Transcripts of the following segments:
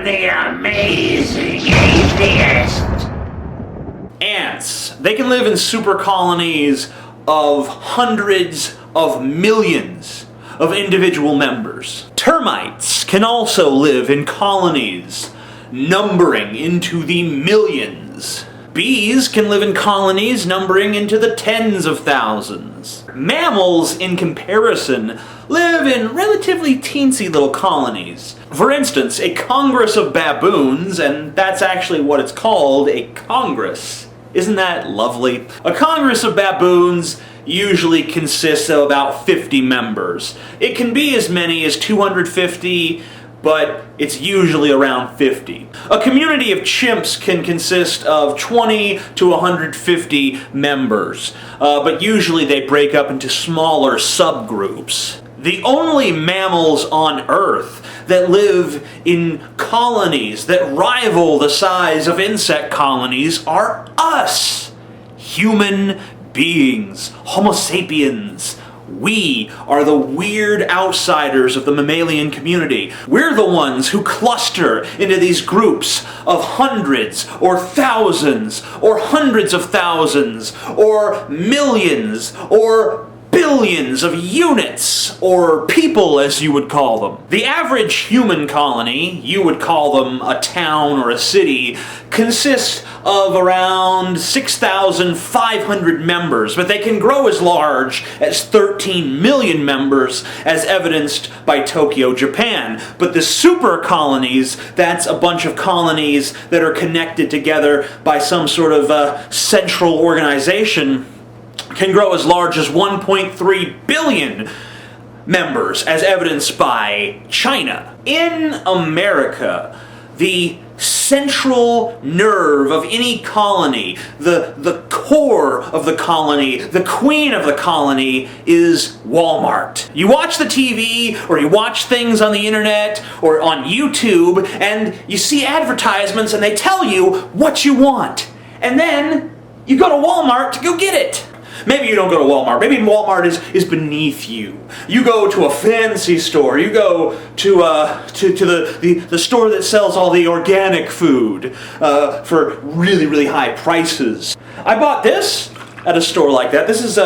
am the amazing atheist. Ants. They can live in super colonies of hundreds of millions of individual members. Termites can also live in colonies numbering into the millions. Bees can live in colonies numbering into the tens of thousands. Mammals, in comparison, live in relatively teensy little colonies. For instance, a congress of baboons, and that's actually what it's called, a congress. Isn't that lovely? A congress of baboons usually consists of about 50 members. It can be as many as 250, but it's usually around 50. A community of chimps can consist of 20 to 150 members, but usually they break up into smaller subgroups. The only mammals on Earth that live in colonies that rival the size of insect colonies are us, human beings, Homo sapiens. We are the weird outsiders of the mammalian community. We're the ones who cluster into these groups of hundreds or thousands or hundreds of thousands or millions or billions of units, or people as you would call them. The average human colony, you would call them a town or a city, consists of around 6,500 members, but they can grow as large as 13 million members, as evidenced by Tokyo, Japan. But the super colonies, that's a bunch of colonies that are connected together by some sort of central organization, can grow as large as 1.3 billion members, as evidenced by China. In America, the central nerve of any colony, the core of the colony, the queen of the colony, is Wal-Mart. You watch the TV, or you watch things on the internet, or on YouTube, and you see advertisements and they tell you what you want. And then you go to Wal-Mart to go get it. Maybe you don't go to Walmart. Maybe Walmart is beneath you. You go to a fancy store. You go to the store that sells all the organic food for really, really high prices. I bought this at a store like that. This is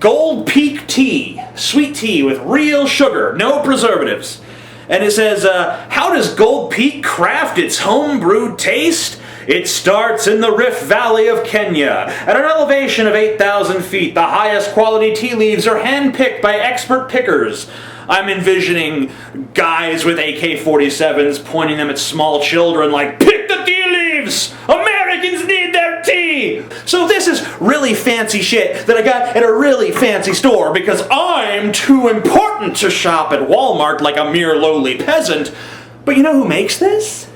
Gold Peak tea, sweet tea with real sugar, no preservatives. And it says, how does Gold Peak craft its home-brewed taste? It starts in the Rift Valley of Kenya. At an elevation of 8,000 feet, the highest quality tea leaves are hand-picked by expert pickers. I'm envisioning guys with AK-47s pointing them at small children like, pick the tea leaves! Americans need their tea! So this is really fancy shit that I got at a really fancy store because I'm too important to shop at Walmart like a mere lowly peasant. But you know who makes this?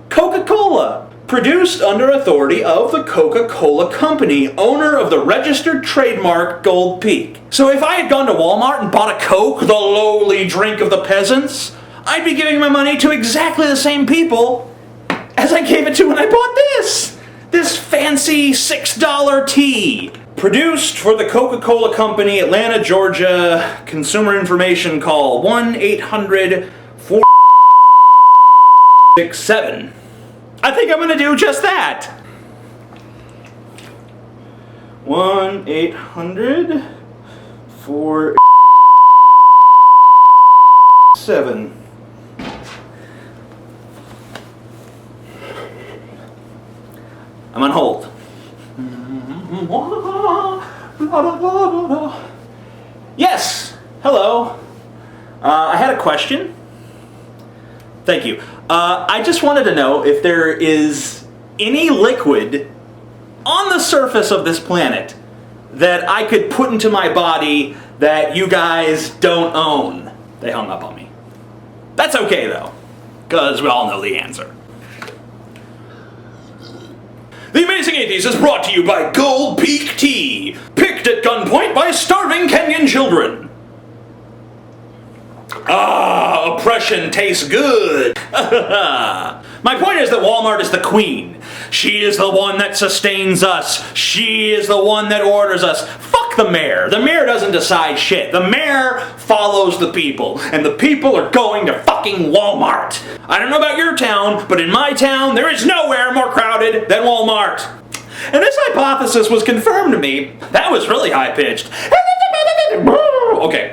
Coca-Cola. Produced under authority of the Coca-Cola Company, owner of the registered trademark Gold Peak. So if I had gone to Walmart and bought a Coke, the lowly drink of the peasants, I'd be giving my money to exactly the same people as I gave it to when I bought this. This fancy $6 tea. Produced for the Coca-Cola Company, Atlanta, Georgia. Consumer information call 1-800-467. I think I'm going to do just that. 1-800-467. I'm on hold. Yes. Hello. I had a question. Thank you. I just wanted to know if there is any liquid on the surface of this planet that I could put into my body that you guys don't own. They hung up on me. That's okay though, because we all know the answer. The Amazing Atheist is brought to you by Gold Peak Tea, picked at gunpoint by starving Kenyan children. Ah, oppression tastes good. My point is that Walmart is the queen. She is the one that sustains us. She is the one that orders us. Fuck fuck the mayor. The mayor doesn't decide shit. The mayor follows the people, and the people are going to fucking Wal-Mart. I don't know about your town, but in my town, there is nowhere more crowded than Wal-Mart. And this hypothesis was confirmed to me. That was really high-pitched. Okay.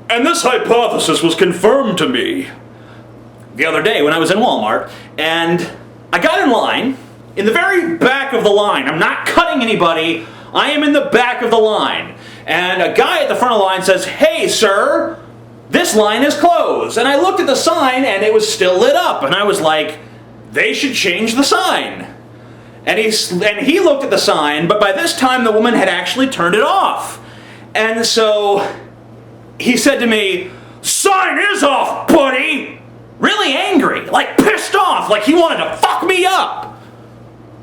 And this hypothesis was confirmed to me the other day when I was in Walmart, and I got in line, in the very back of the line. I'm not cutting anybody. I am in the back of the line. And a guy at the front of the line says, "Hey, sir, this line is closed." And I looked at the sign, and it was still lit up. And I was like, they should change the sign. And he looked at the sign, but by this time the woman had actually turned it off. And so he said to me, "Sign is off, buddy!" Really angry, like pissed off, like he wanted to fuck me up.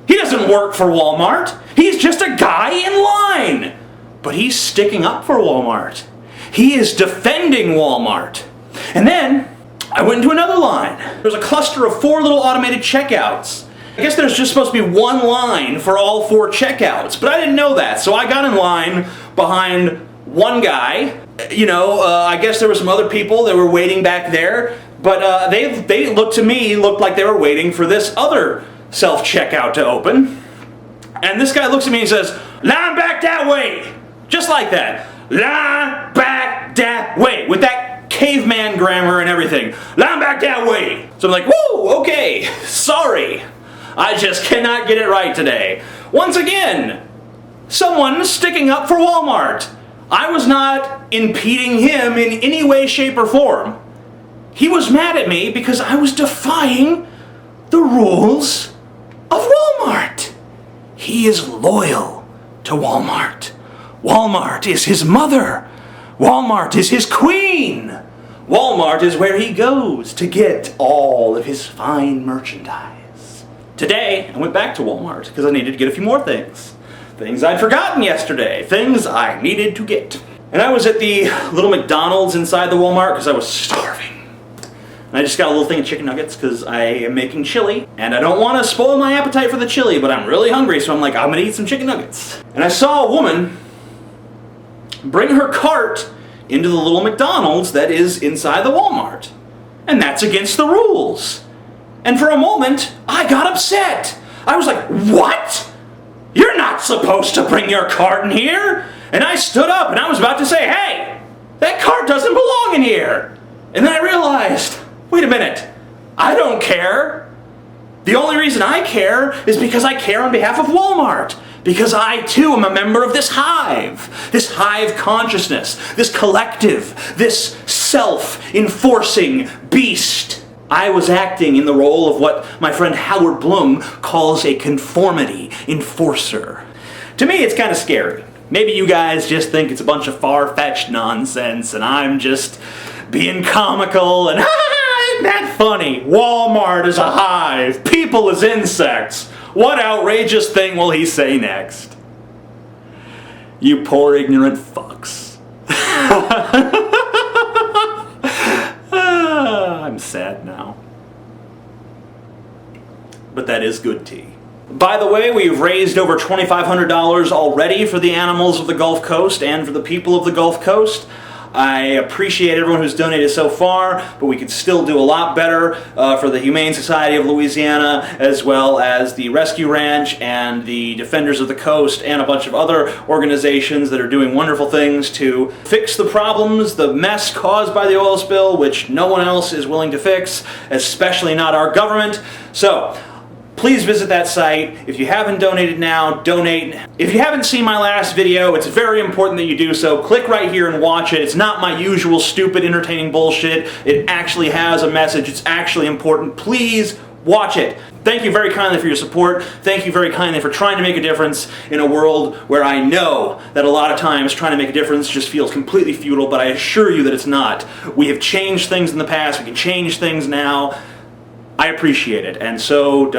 He doesn't work for Walmart. He's just a guy in line. But he's sticking up for Walmart. He is defending Walmart. And then I went into another line. There's a cluster of 4 little automated checkouts. I guess there's just supposed to be one line for all 4 checkouts, but I didn't know that. So I got in line behind one guy. I guess there were some other people that were waiting back there, but they looked like they were waiting for this other self-checkout to open. And this guy looks at me and says, "Line back that way." Just like that. Line back that way. With that caveman grammar and everything. Line back that way. So I'm like, whoa, okay, sorry. I just cannot get it right today. Once again, someone sticking up for Walmart. I was not impeding him in any way, shape, or form. He was mad at me because I was defying the rules of Walmart. He is loyal to Walmart. Walmart is his mother. Walmart is his queen. Walmart is where he goes to get all of his fine merchandise. Today, I went back to Walmart because I needed to get a few more things. Things I'd forgotten yesterday. Things I needed to get. And I was at the little McDonald's inside the Walmart because I was starving. And I just got a little thing of chicken nuggets because I am making chili. And I don't want to spoil my appetite for the chili, but I'm really hungry, so I'm like, I'm going to eat some chicken nuggets. And I saw a woman bring her cart into the little McDonald's that is inside the Walmart. And that's against the rules. And for a moment, I got upset. I was like, what? You're not supposed to bring your cart in here. And I stood up and I was about to say, hey, that cart doesn't belong in here. And then I realized, wait a minute, I don't care. The only reason I care is because I care on behalf of Walmart. Because I, too, am a member of this hive consciousness, this collective, this self-enforcing beast. I was acting in the role of what my friend Howard Bloom calls a conformity enforcer. To me, it's kind of scary. Maybe you guys just think it's a bunch of far-fetched nonsense, and I'm just being comical, and isn't that funny? Walmart is a hive, people as insects. What outrageous thing will he say next? You poor ignorant fucks. I'm sad now. But that is good tea. By the way, we've raised over $2,500 already for the animals of the Gulf Coast and for the people of the Gulf Coast. I appreciate everyone who's donated so far, but we could still do a lot better for the Humane Society of Louisiana, as well as the Rescue Ranch and the Defenders of the Coast and a bunch of other organizations that are doing wonderful things to fix the problems, the mess caused by the oil spill, which no one else is willing to fix, especially not our government. So, please visit that site. If you haven't donated now, donate. If you haven't seen my last video, it's very important that you do so. Click right here and watch it. It's not my usual stupid, entertaining bullshit. It actually has a message. It's actually important. Please watch it. Thank you very kindly for your support. Thank you very kindly for trying to make a difference in a world where I know that a lot of times trying to make a difference just feels completely futile, but I assure you that it's not. We have changed things in the past. We can change things now. I appreciate it. And so